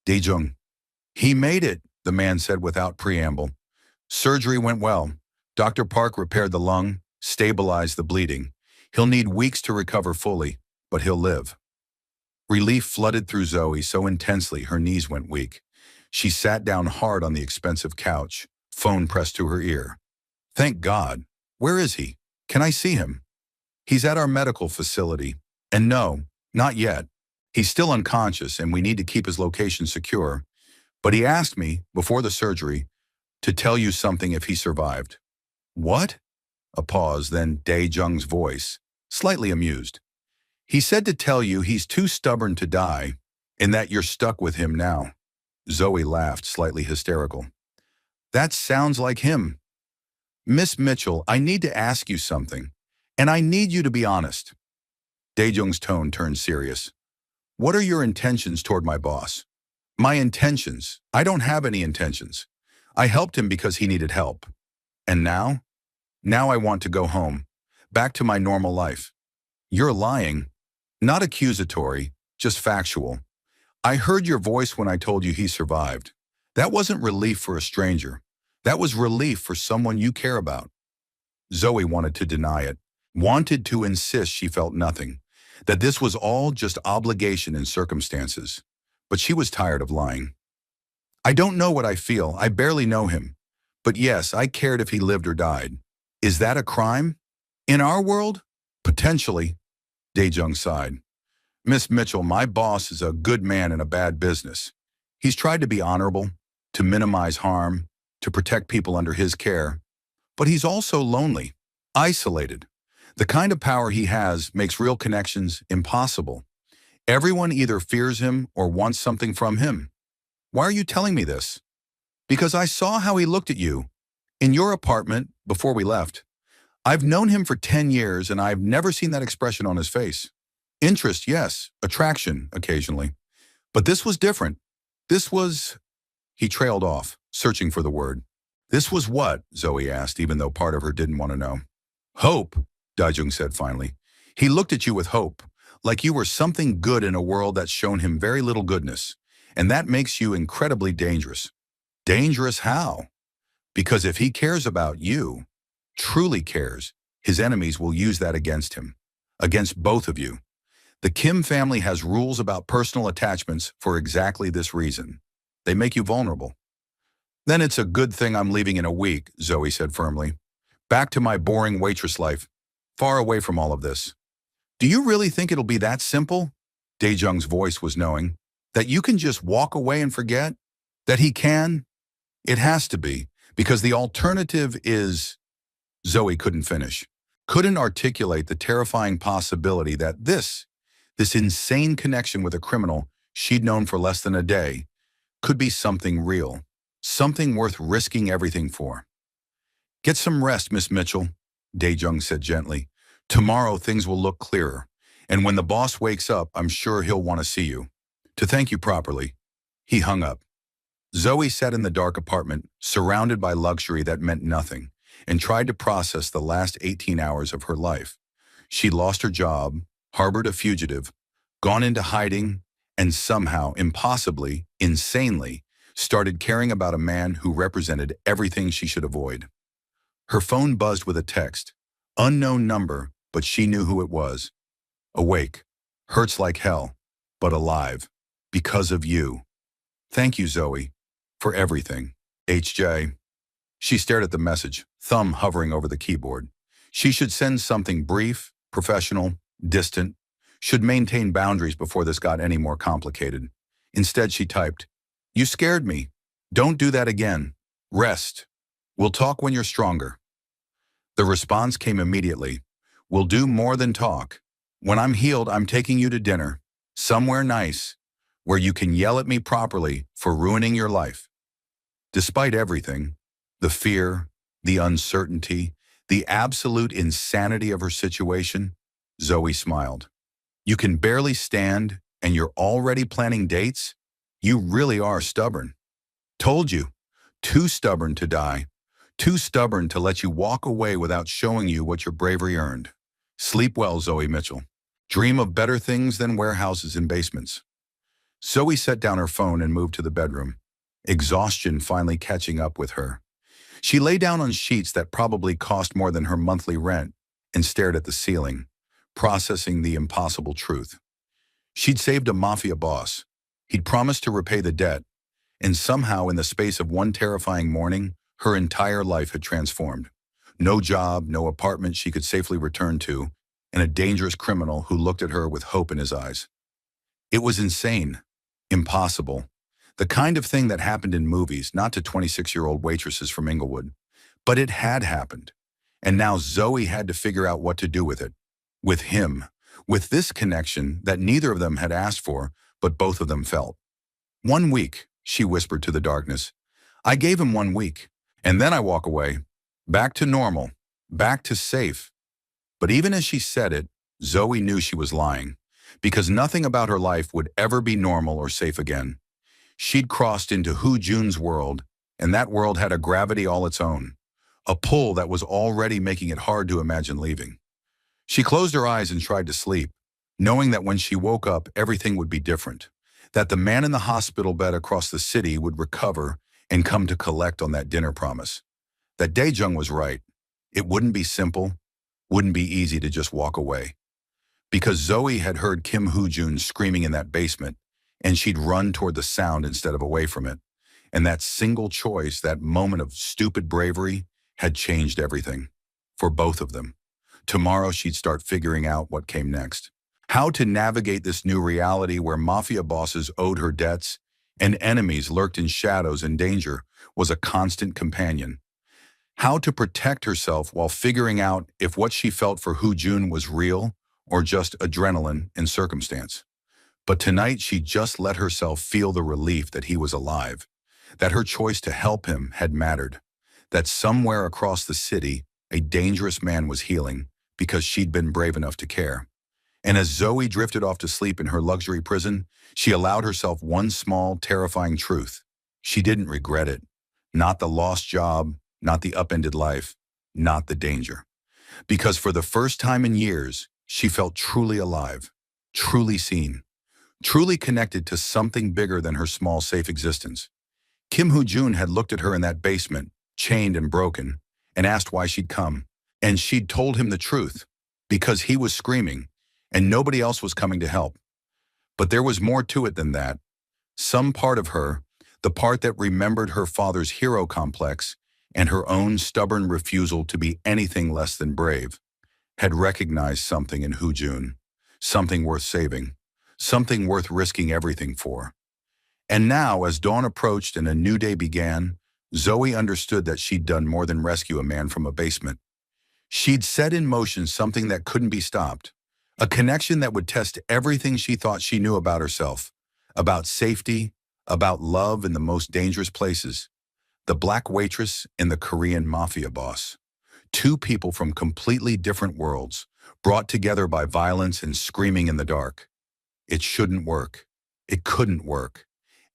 Daejung. He made it, the man said without preamble. Surgery went well. Dr. Park repaired the lung, stabilized the bleeding. He'll need weeks to recover fully, but he'll live. Relief flooded through Zoe so intensely her knees went weak. She sat down hard on the expensive couch, phone pressed to her ear. Thank God. Where is he? Can I see him? He's at our medical facility. And no, not yet. He's still unconscious and we need to keep his location secure. But he asked me, before the surgery, to tell you something if he survived. What? A pause, then Daejung's voice, slightly amused. He said to tell you he's too stubborn to die, and that you're stuck with him now. Zoe laughed, slightly hysterical. That sounds like him. Miss Mitchell, I need to ask you something, and I need you to be honest. Daejung's tone turned serious. What are your intentions toward my boss? My intentions? I don't have any intentions. I helped him because he needed help. And now? Now I want to go home, back to my normal life. You're lying. Not accusatory, just factual. I heard your voice when I told you he survived. That wasn't relief for a stranger. That was relief for someone you care about. Zoe wanted to deny it, wanted to insist she felt nothing, that this was all just obligation and circumstances. But she was tired of lying. I don't know what I feel. I barely know him. But yes, I cared if he lived or died. Is that a crime? In our world? Potentially. Daejung sighed. Miss Mitchell, my boss is a good man in a bad business. He's tried to be honorable, to minimize harm, to protect people under his care. But he's also lonely, isolated. The kind of power he has makes real connections impossible. Everyone either fears him or wants something from him. Why are you telling me this? Because I saw how he looked at you, in your apartment, before we left. I've known him for 10 years and I've never seen that expression on his face. Interest, yes. Attraction, occasionally. But this was different. This was... He trailed off, searching for the word. This was what? Zoe asked, even though part of her didn't want to know. Hope, Daejung said finally. He looked at you with hope, like you were something good in a world that's shown him very little goodness. And that makes you incredibly dangerous. Dangerous how? Because if he cares about you, truly cares, his enemies will use that against him. Against both of you. The Kim family has rules about personal attachments for exactly this reason. They make you vulnerable. Then it's a good thing I'm leaving in a week, Zoe said firmly. Back to my boring waitress life, far away from all of this. Do you really think it'll be that simple? Daejung's voice was knowing. That you can just walk away and forget? That he can? It has to be, because the alternative is… Zoe couldn't finish. Couldn't articulate the terrifying possibility that this insane connection with a criminal she'd known for less than a day, could be something real, something worth risking everything for. Get some rest, Miss Mitchell, Daejung said gently. Tomorrow things will look clearer, and when the boss wakes up, I'm sure he'll want to see you. To thank you properly. He hung up. Zoe sat in the dark apartment, surrounded by luxury that meant nothing, and tried to process the last 18 hours of her life. She'd lost her job, harbored a fugitive, gone into hiding, and somehow, impossibly, insanely, started caring about a man who represented everything she should avoid. Her phone buzzed with a text. Unknown number, but she knew who it was. Awake. Hurts like hell, but alive. Because of you. Thank you, Zoe. For everything. HJ. She stared at the message, thumb hovering over the keyboard. She should send something brief, professional, distant, should maintain boundaries before this got any more complicated. Instead, she typed, You scared me. Don't do that again. Rest. We'll talk when you're stronger. The response came immediately. We'll do more than talk. When I'm healed, I'm taking you to dinner. Somewhere nice, where you can yell at me properly for ruining your life. Despite everything, the fear, the uncertainty, the absolute insanity of her situation, Zoe smiled. You can barely stand, and you're already planning dates? You really are stubborn. Told you. Too stubborn to die. Too stubborn to let you walk away without showing you what your bravery earned. Sleep well, Zoe Mitchell. Dream of better things than warehouses and basements. Zoe set down her phone and moved to the bedroom, exhaustion finally catching up with her. She lay down on sheets that probably cost more than her monthly rent and stared at the ceiling, processing the impossible truth. She'd saved a Mafia boss. He'd promised to repay the debt, and somehow in the space of one terrifying morning, her entire life had transformed. No job, no apartment she could safely return to, and a dangerous criminal who looked at her with hope in his eyes. It was insane, impossible, the kind of thing that happened in movies, not to 26-year-old waitresses from Inglewood. But it had happened, and now Zoe had to figure out what to do with it. With him, with this connection that neither of them had asked for, but both of them felt. 1 week, she whispered to the darkness. I gave him 1 week, and then I walk away. Back to normal, back to safe. But even as she said it, Zoe knew she was lying, because nothing about her life would ever be normal or safe again. She'd crossed into Hoo Jun's world, and that world had a gravity all its own, a pull that was already making it hard to imagine leaving. She closed her eyes and tried to sleep, knowing that when she woke up, everything would be different, that the man in the hospital bed across the city would recover and come to collect on that dinner promise. That Daejung was right. It wouldn't be simple, wouldn't be easy to just walk away. Because Zoe had heard Kim Hoo Jun screaming in that basement, and she'd run toward the sound instead of away from it. And that single choice, that moment of stupid bravery, had changed everything. For both of them. Tomorrow she'd start figuring out what came next. How to navigate this new reality where Mafia bosses owed her debts, and enemies lurked in shadows and danger was a constant companion. How to protect herself while figuring out if what she felt for Hoo Jun was real or just adrenaline and circumstance. But tonight she just let herself feel the relief that he was alive, that her choice to help him had mattered, that somewhere across the city a dangerous man was healing because she'd been brave enough to care. And as Zoe drifted off to sleep in her luxury prison, she allowed herself one small, terrifying truth. She didn't regret it. Not the lost job, not the upended life, not the danger. Because for the first time in years, she felt truly alive, truly seen, truly connected to something bigger than her small, safe existence. Kim Hoo Jun had looked at her in that basement, chained and broken, and asked why she'd come. And she'd told him the truth, because he was screaming, and nobody else was coming to help. But there was more to it than that. Some part of her, the part that remembered her father's hero complex and her own stubborn refusal to be anything less than brave, had recognized something in Jun, something worth saving, something worth risking everything for. And now, as dawn approached and a new day began, Zoe understood that she'd done more than rescue a man from a basement. She'd set in motion something that couldn't be stopped, a connection that would test everything she thought she knew about herself, about safety, about love in the most dangerous places. The black waitress and the Korean Mafia boss. Two people from completely different worlds, brought together by violence and screaming in the dark. It shouldn't work. It couldn't work.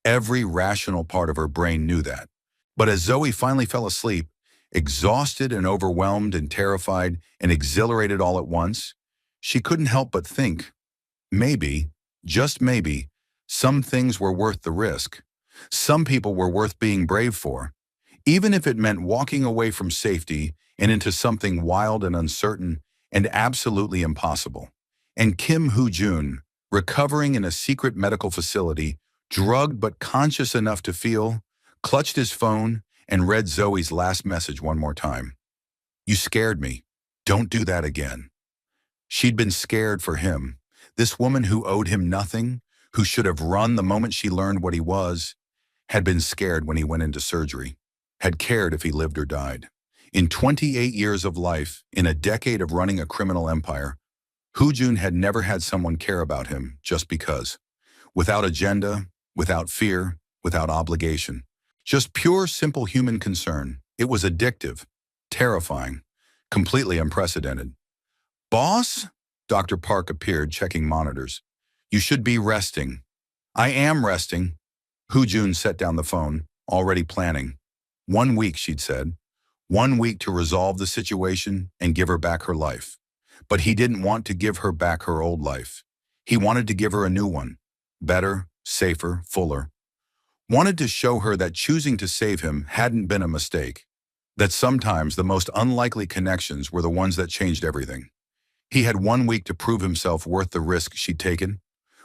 Every rational part of her brain knew that. But as Zoe finally fell asleep, exhausted and overwhelmed and terrified and exhilarated all at once, she couldn't help but think, maybe, just maybe, some things were worth the risk. Some people were worth being brave for, even if it meant walking away from safety and into something wild and uncertain and absolutely impossible. And Kim Jun, recovering in a secret medical facility, drugged but conscious enough to feel, clutched his phone and read Zoe's last message one more time. "You scared me. Don't do that again." She'd been scared for him, this woman who owed him nothing, who should have run the moment she learned what he was, had been scared when he went into surgery, had cared if he lived or died. In 28 years of life, in a decade of running a criminal empire, Jun had never had someone care about him just because. Without agenda, without fear, without obligation. Just pure, simple human concern. It was addictive, terrifying, completely unprecedented. "Boss?" Dr. Park appeared, checking monitors. "You should be resting." "I am resting." Jun set down the phone, already planning. 1 week, she'd said. 1 week to resolve the situation and give her back her life. But he didn't want to give her back her old life. He wanted to give her a new one. Better, safer, fuller. Wanted to show her that choosing to save him hadn't been a mistake. That sometimes the most unlikely connections were the ones that changed everything. He had 1 week to prove himself worth the risk she'd taken.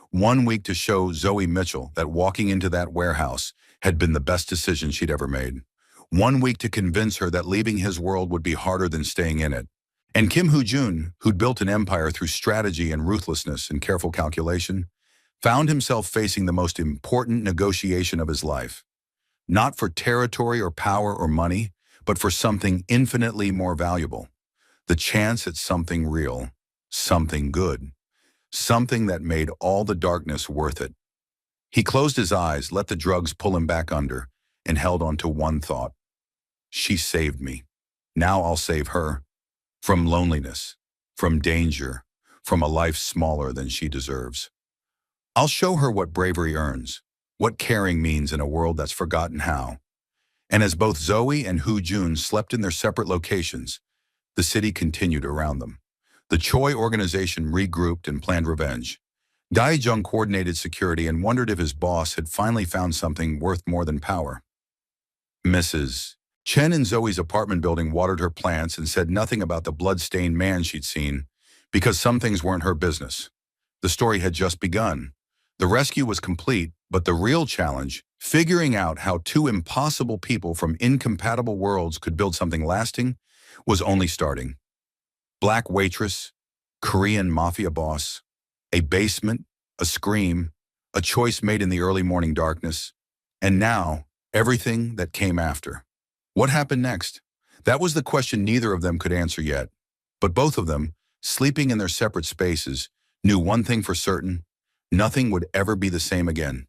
1 week to show Zoe Mitchell that walking into that warehouse had been the best decision she'd ever made. 1 week to convince her that leaving his world would be harder than staying in it. And Kim Jun, who'd built an empire through strategy and ruthlessness and careful calculation, found himself facing the most important negotiation of his life. Not for territory or power or money, but for something infinitely more valuable. The chance at something real, something good, something that made all the darkness worth it. He closed his eyes, let the drugs pull him back under, and held on to one thought. She saved me. Now I'll save her. From loneliness, from danger, from a life smaller than she deserves. I'll show her what bravery earns, what caring means in a world that's forgotten how. And as both Zoe and Jun slept in their separate locations, the city continued around them. The Choi organization regrouped and planned revenge. Dae-jung coordinated security and wondered if his boss had finally found something worth more than power. Mrs. Chen in Zoe's apartment building watered her plants and said nothing about the blood-stained man she'd seen, because some things weren't her business. The story had just begun. The rescue was complete, but the real challenge, figuring out how two impossible people from incompatible worlds could build something lasting, was only starting. Black waitress, Korean mafia boss, a basement, a scream, a choice made in the early morning darkness, and now, everything that came after. What happened next? That was the question neither of them could answer yet. But both of them, sleeping in their separate spaces, knew one thing for certain: nothing would ever be the same again.